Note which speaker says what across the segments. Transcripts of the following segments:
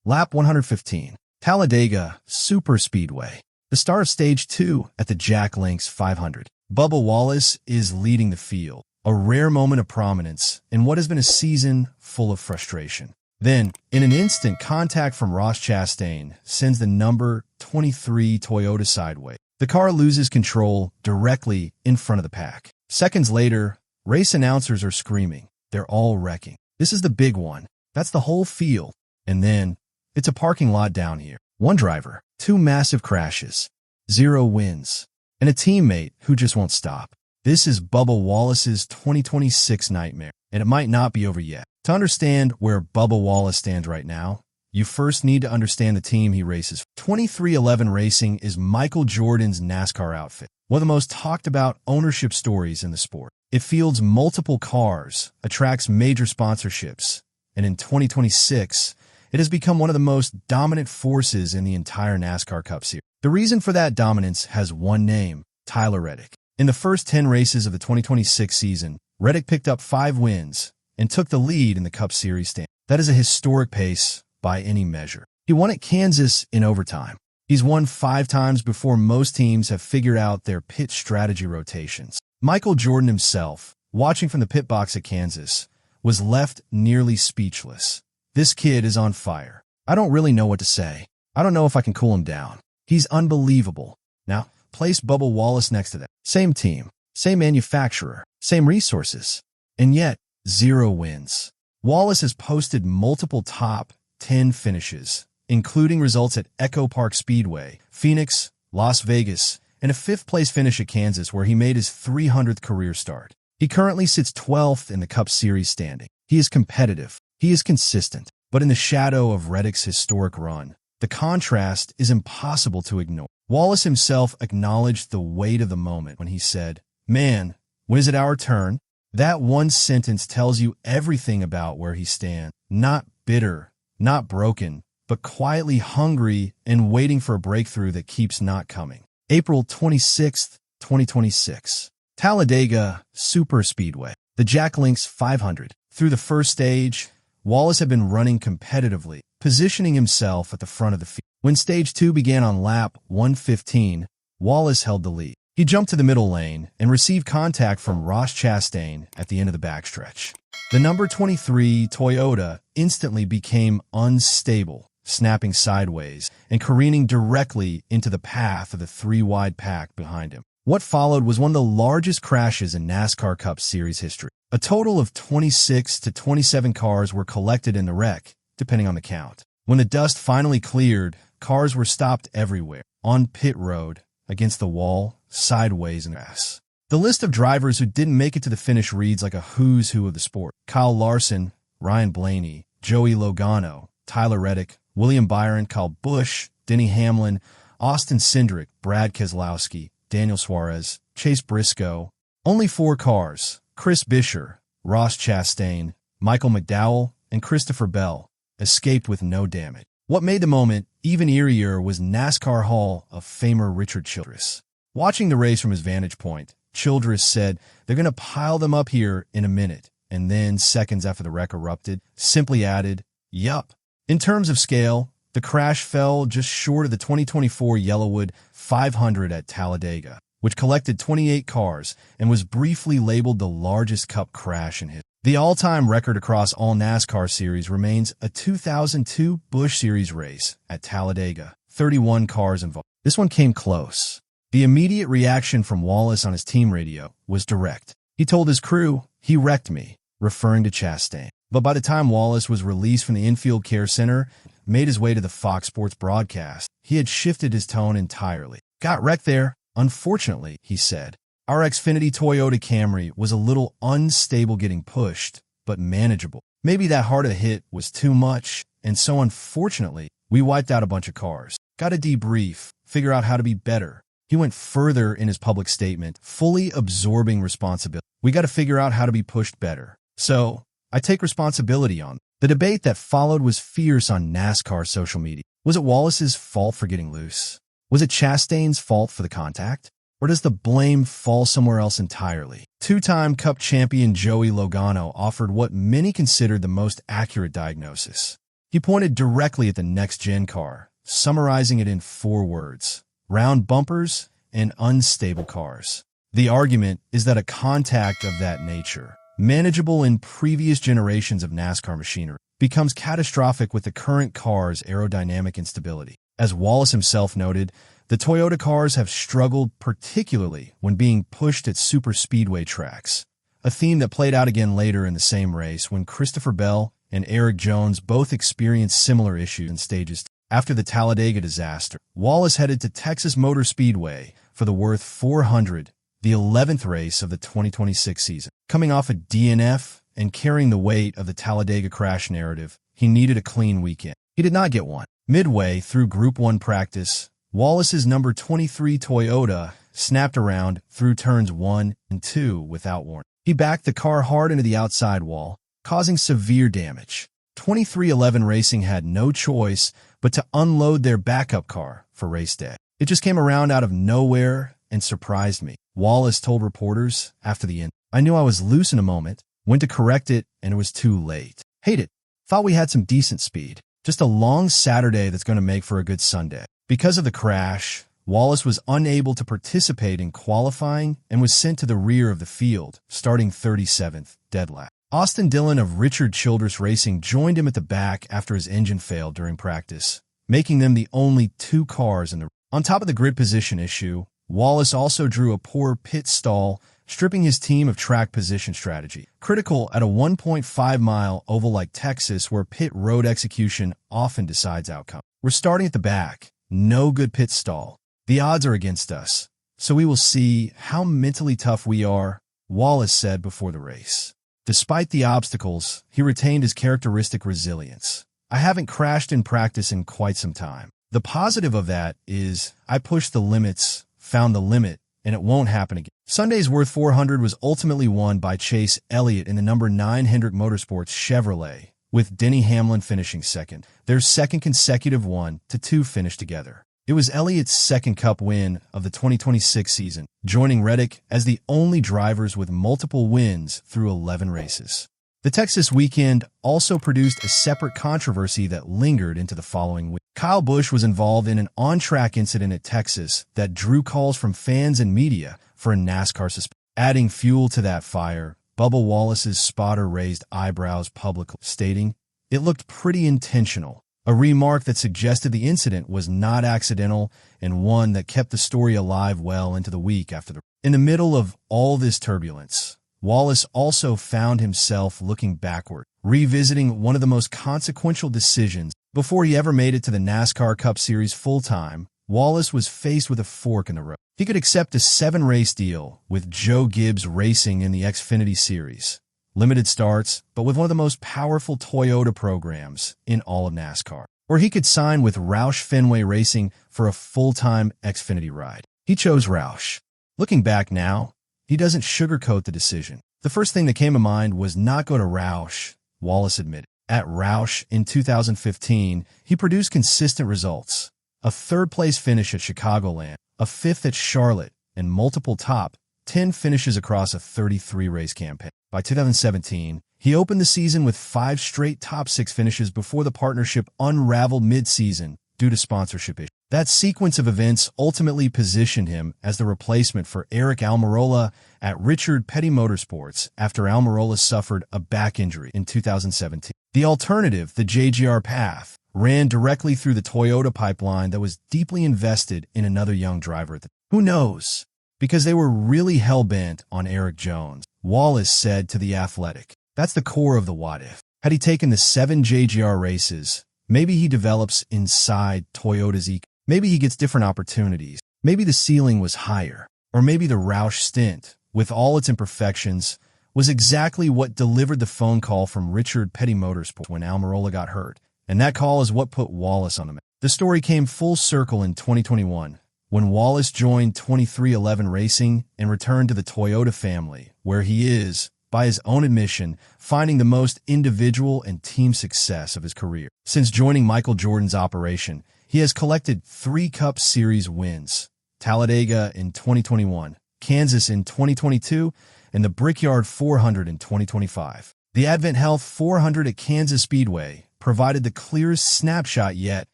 Speaker 1: Lap 115. Talladega Superspeedway. The start of Stage 2 at the Jack Links 500. Bubba Wallace is leading the field, a rare moment of prominence in what has been a season full of frustration. Then, in an instant, contact from Ross Chastain sends the number 23 Toyota sideways. The car loses control directly in front of the pack. Seconds later, race announcers are screaming. They're all wrecking. This is the big one. That's the whole field. And then, it's a parking lot down here. One driver, two massive crashes, 0 wins, and a teammate who just won't stop. This is Bubba Wallace's 2026 nightmare, and it might not be over yet. To understand where Bubba Wallace stands right now, you first need to understand the team he races. 2311 Racing is Michael Jordan's NASCAR outfit, one of the most talked about ownership stories in the sport. It fields multiple cars, attracts major sponsorships, and in 2026, it has become one of the most dominant forces in the entire NASCAR Cup Series. The reason for that dominance has one name, Tyler Reddick. In the first 10 races of the 2026 season, Reddick picked up 5 wins and took the lead in the Cup Series stand. That is a historic pace by any measure. He won at Kansas in overtime. He's won 5 times before most teams have figured out their pit strategy rotations. Michael Jordan himself, watching from the pit box at Kansas, was left nearly speechless. This kid is on fire. I don't really know what to say. I don't know if I can cool him down. He's unbelievable. Now, place Bubba Wallace next to them. Same team, same manufacturer, same resources, and yet 0 wins. Wallace has posted multiple top 10 finishes, including results at Echo Park Speedway, Phoenix, Las Vegas, and a 5th-place finish at Kansas where he made his 300th career start. He currently sits 12th in the Cup Series standing. He is competitive. He is consistent, but in the shadow of Reddick's historic run, the contrast is impossible to ignore. Wallace himself acknowledged the weight of the moment when he said, "Man, when is it our turn?" That one sentence tells you everything about where he stands. Not bitter, not broken, but quietly hungry and waiting for a breakthrough that keeps not coming. April 26th, 2026. Talladega Superspeedway. The Jack Links 500. Through the first stage, Wallace had been running competitively, positioning himself at the front of the field. When Stage 2 began on lap 115, Wallace held the lead. He jumped to the middle lane and received contact from Ross Chastain at the end of the backstretch. The number 23 Toyota instantly became unstable, snapping sideways and careening directly into the path of the 3-wide pack behind him. What followed was one of the largest crashes in NASCAR Cup Series history. A total of 26 to 27 cars were collected in the wreck, depending on the count. When the dust finally cleared, cars were stopped everywhere, on pit road, against the wall, sideways in the grass. The list of drivers who didn't make it to the finish reads like a who's who of the sport. Kyle Larson, Ryan Blaney, Joey Logano, Tyler Reddick, William Byron, Kyle Busch, Denny Hamlin, Austin Cindric, Brad Keselowski, Daniel Suarez, Chase Briscoe. Only 4 cars, Chris Buescher, Ross Chastain, Michael McDowell, and Christopher Bell, escaped with no damage. What made the moment even eerier was NASCAR Hall of Famer Richard Childress. Watching the race from his vantage point, Childress said, "They're going to pile them up here in a minute," and then, seconds after the wreck erupted, simply added, "Yup." In terms of scale, the crash fell just short of the 2024 Yellowwood 500 at Talladega, which collected 28 cars and was briefly labeled the largest Cup crash in history. The all-time record across all NASCAR series remains a 2002 Busch Series race at Talladega, 31 cars involved. This one came close. The immediate reaction from Wallace on his team radio was direct. He told his crew, "He wrecked me," referring to Chastain. But by the time Wallace was released from the infield care center, made his way to the Fox Sports broadcast, he had shifted his tone entirely. "Got wrecked there, unfortunately," he said. "Our Xfinity Toyota Camry was a little unstable getting pushed, but manageable. Maybe that hard a hit was too much, and so unfortunately, we wiped out a bunch of cars. Got to debrief, figure out how to be better." He went further in his public statement, fully absorbing responsibility. "We got to figure out how to be pushed better. So, I take responsibility on it." The debate that followed was fierce on NASCAR social media. Was it Wallace's fault for getting loose? Was it Chastain's fault for the contact? Or does the blame fall somewhere else entirely? 2-time Cup champion Joey Logano offered what many considered the most accurate diagnosis. He pointed directly at the next-gen car, summarizing it in 4 words: round bumpers and unstable cars. The argument is that a contact of that nature, manageable in previous generations of NASCAR machinery, becomes catastrophic with the current car's aerodynamic instability. As Wallace himself noted, the Toyota cars have struggled particularly when being pushed at superspeedway tracks, a theme that played out again later in the same race when Christopher Bell and Erik Jones both experienced similar issues in stages. After the Talladega disaster, Wallace headed to Texas Motor Speedway for the Worth 400, the 11th race of the 2026 season. Coming off a DNF and carrying the weight of the Talladega crash narrative, he needed a clean weekend. He did not get one. Midway through Group 1 practice, Wallace's number 23 Toyota snapped around through turns 1 and 2 without warning. He backed the car hard into the outside wall, causing severe damage. 23XI Racing had no choice but to unload their backup car for race day. It just came around out of nowhere and surprised me, Wallace told reporters after the end. I knew I was loose in a moment, went to correct it, and it was too late. Hate it. Thought we had some decent speed. Just a long Saturday that's going to make for a good Sunday. Because of the crash, Wallace was unable to participate in qualifying and was sent to the rear of the field, starting 37th, dead last. Austin Dillon of Richard Childress Racing joined him at the back after his engine failed during practice, making them the only 2 cars in the. On top of the grid position issue, Wallace also drew a poor pit stall, stripping his team of track position strategy. Critical at a 1.5-mile oval like Texas, where pit road execution often decides outcome. We're starting at the back. No good pit stall. The odds are against us, so we will see how mentally tough we are, Wallace said before the race. Despite the obstacles, he retained his characteristic resilience. I haven't crashed in practice in quite some time. The positive of that is I pushed the limits, found the limit, and it won't happen again. Sunday's Worth 400 was ultimately won by Chase Elliott in the number 9 Hendrick Motorsports Chevrolet, with Denny Hamlin finishing second. Their second consecutive 1-2 finish together. It was Elliott's second Cup win of the 2026 season, joining Reddick as the only drivers with multiple wins through 11 races. The Texas weekend also produced a separate controversy that lingered into the following week. Kyle Busch was involved in an on-track incident at Texas that drew calls from fans and media for a NASCAR suspension. Adding fuel to that fire, Bubba Wallace's spotter raised eyebrows publicly, stating, "It looked pretty intentional," a remark that suggested the incident was not accidental and one that kept the story alive well into the week after the. In the middle of all this turbulence, Wallace also found himself looking backward, revisiting one of the most consequential decisions. Before he ever made it to the NASCAR Cup Series full-time, Wallace was faced with a fork in the road. He could accept a 7-race deal with Joe Gibbs Racing in the Xfinity Series. Limited starts, but with one of the most powerful Toyota programs in all of NASCAR. Or he could sign with Roush Fenway Racing for a full-time Xfinity ride. He chose Roush. Looking back now, he doesn't sugarcoat the decision. The first thing that came to mind was not go to Roush, Wallace admitted. At Roush in 2015, he produced consistent results. A 3rd-place finish at Chicagoland, a 5th at Charlotte, and multiple top 10 finishes across a 33-race campaign. By 2017, he opened the season with 5 straight top 6 finishes before the partnership unraveled mid-season due to sponsorship issues. That sequence of events ultimately positioned him as the replacement for Aric Almirola at Richard Petty Motorsports after Almirola suffered a back injury in 2017. The alternative, the JGR path, ran directly through the Toyota pipeline that was deeply invested in another young driver at the. Who knows? Because they were really hell-bent on Erik Jones, Wallace said to The Athletic. That's the core of the what-if. Had he taken the 7 JGR races, maybe he develops inside Toyota's ecosystem. Maybe he gets different opportunities. Maybe the ceiling was higher. Or maybe the Roush stint, with all its imperfections, was exactly what delivered the phone call from Richard Petty Motorsports when Almirola got hurt. And that call is what put Wallace on the map. The story came full circle in 2021, when Wallace joined 23XI Racing and returned to the Toyota family, where he is, by his own admission, finding the most individual and team success of his career. Since joining Michael Jordan's operation, he has collected 3 Cup Series wins: Talladega in 2021, Kansas in 2022, and the Brickyard 400 in 2025. The Advent Health 400 at Kansas Speedway provided the clearest snapshot yet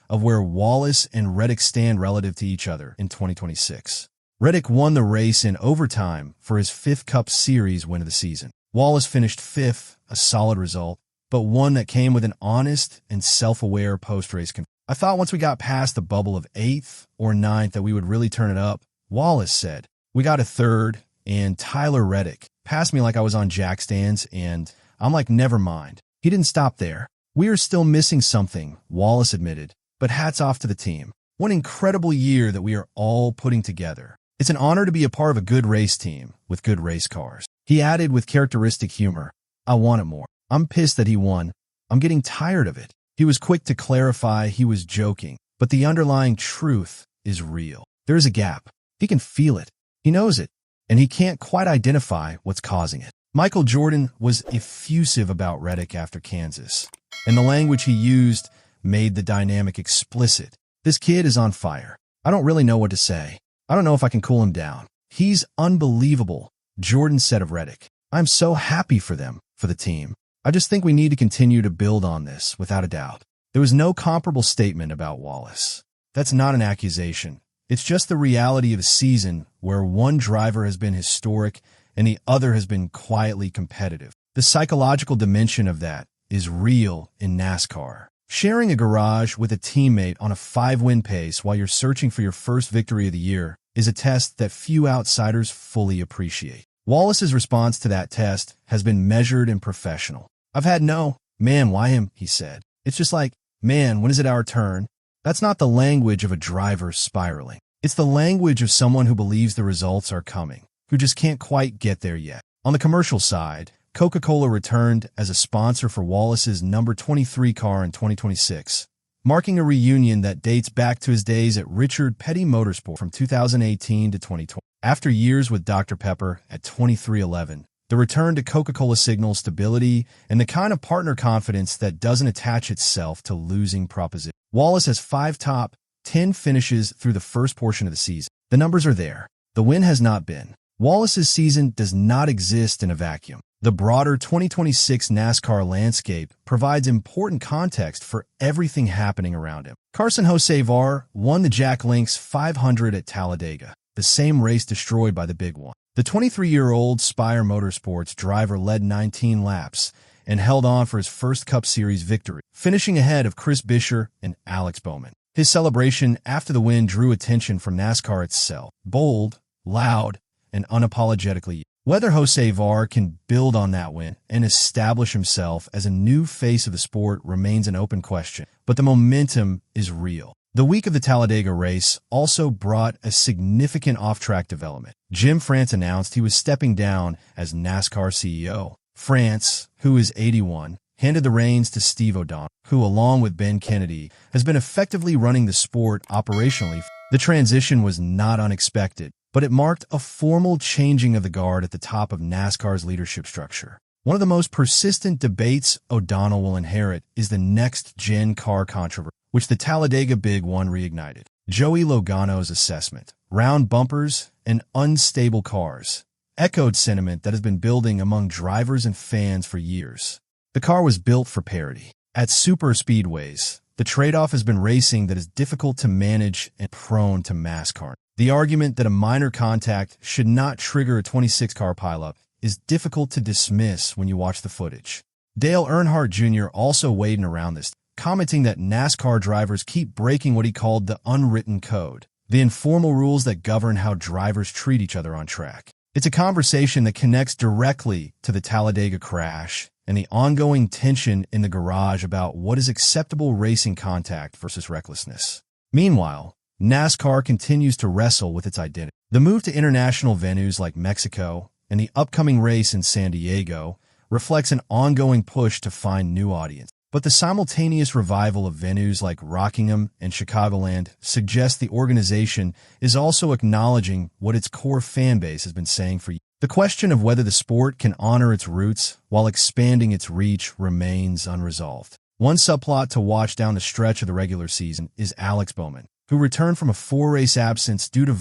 Speaker 1: of where Wallace and Reddick stand relative to each other in 2026. Reddick won the race in overtime for his 5th Cup Series win of the season. Wallace finished 5th, a solid result, but one that came with an honest and self-aware post-race confession. I thought once we got past the bubble of 8th or 9th that we would really turn it up, Wallace said. We got a 3rd, and Tyler Reddick passed me like I was on jack stands, and I'm like, never mind. He didn't stop there. We are still missing something, Wallace admitted, but hats off to the team. What an incredible year that we are all putting together. It's an honor to be a part of a good race team with good race cars. He added with characteristic humor, I want it more. I'm pissed that he won. I'm getting tired of it. He was quick to clarify he was joking, but the underlying truth is real. There is a gap. He can feel it. He knows it, and he can't quite identify what's causing it. Michael Jordan was effusive about Reddick after Kansas, and the language he used made the dynamic explicit. This kid is on fire. I don't really know what to say. I don't know if I can cool him down. He's unbelievable, Jordan said of Reddick. I'm so happy for them, for the team. I just think we need to continue to build on this, without a doubt. There was no comparable statement about Wallace. That's not an accusation. It's just the reality of a season where one driver has been historic and the other has been quietly competitive. The psychological dimension of that is real in NASCAR. Sharing a garage with a teammate on a 5-win pace while you're searching for your first victory of the year is a test that few outsiders fully appreciate. Wallace's response to that test has been measured and professional. I've had no, man, why him, he said. It's just like, man, when is it our turn? That's not the language of a driver spiraling. It's the language of someone who believes the results are coming, who just can't quite get there yet. On the commercial side, Coca-Cola returned as a sponsor for Wallace's number 23 car in 2026, marking a reunion that dates back to his days at Richard Petty Motorsport from 2018 to 2020. After years with Dr. Pepper at 2311, the return to Coca-Cola signals stability and the kind of partner confidence that doesn't attach itself to losing proposition. Wallace has 5 top 10 finishes through the first portion of the season. The numbers are there. The win has not been. Wallace's season does not exist in a vacuum. The broader 2026 NASCAR landscape provides important context for everything happening around him. Carson Hocevar won the Jack Links 500 at Talladega, the same race destroyed by the Big One. The 23-year-old Spire Motorsports driver led 19 laps and held on for his first Cup Series victory, finishing ahead of Chris Buescher and Alex Bowman. His celebration after the win drew attention from NASCAR itself. Bold, loud, and unapologetically. Whether Hocevar can build on that win and establish himself as a new face of the sport remains an open question, but the momentum is real. The week of the Talladega race also brought a significant off-track development. Jim France announced he was stepping down as NASCAR CEO. France, who is 81, handed the reins to Steve O'Donnell, who, along with Ben Kennedy, has been effectively running the sport operationally. The transition was not unexpected, but it marked a formal changing of the guard at the top of NASCAR's leadership structure. One of the most persistent debates O'Donnell will inherit is the next-gen car controversy, which the Talladega Big One reignited. Joey Logano's assessment, round bumpers and unstable cars, echoed sentiment that has been building among drivers and fans for years. The car was built for parity. At super speedways, the trade-off has been racing that is difficult to manage and prone to mass carnage. The argument that a minor contact should not trigger a 26-car pileup is difficult to dismiss when you watch the footage. Dale Earnhardt Jr. also weighed in around this, commenting that NASCAR drivers keep breaking what he called the unwritten code, the informal rules that govern how drivers treat each other on track. It's a conversation that connects directly to the Talladega crash and the ongoing tension in the garage about what is acceptable racing contact versus recklessness. Meanwhile, NASCAR continues to wrestle with its identity. The move to international venues like Mexico and the upcoming race in San Diego reflects an ongoing push to find new audience. But the simultaneous revival of venues like Rockingham and Chicagoland suggests the organization is also acknowledging what its core fan base has been saying for years. The question of whether the sport can honor its roots while expanding its reach remains unresolved. One subplot to watch down the stretch of the regular season is Alex Bowman, who returned from a 4-race absence due to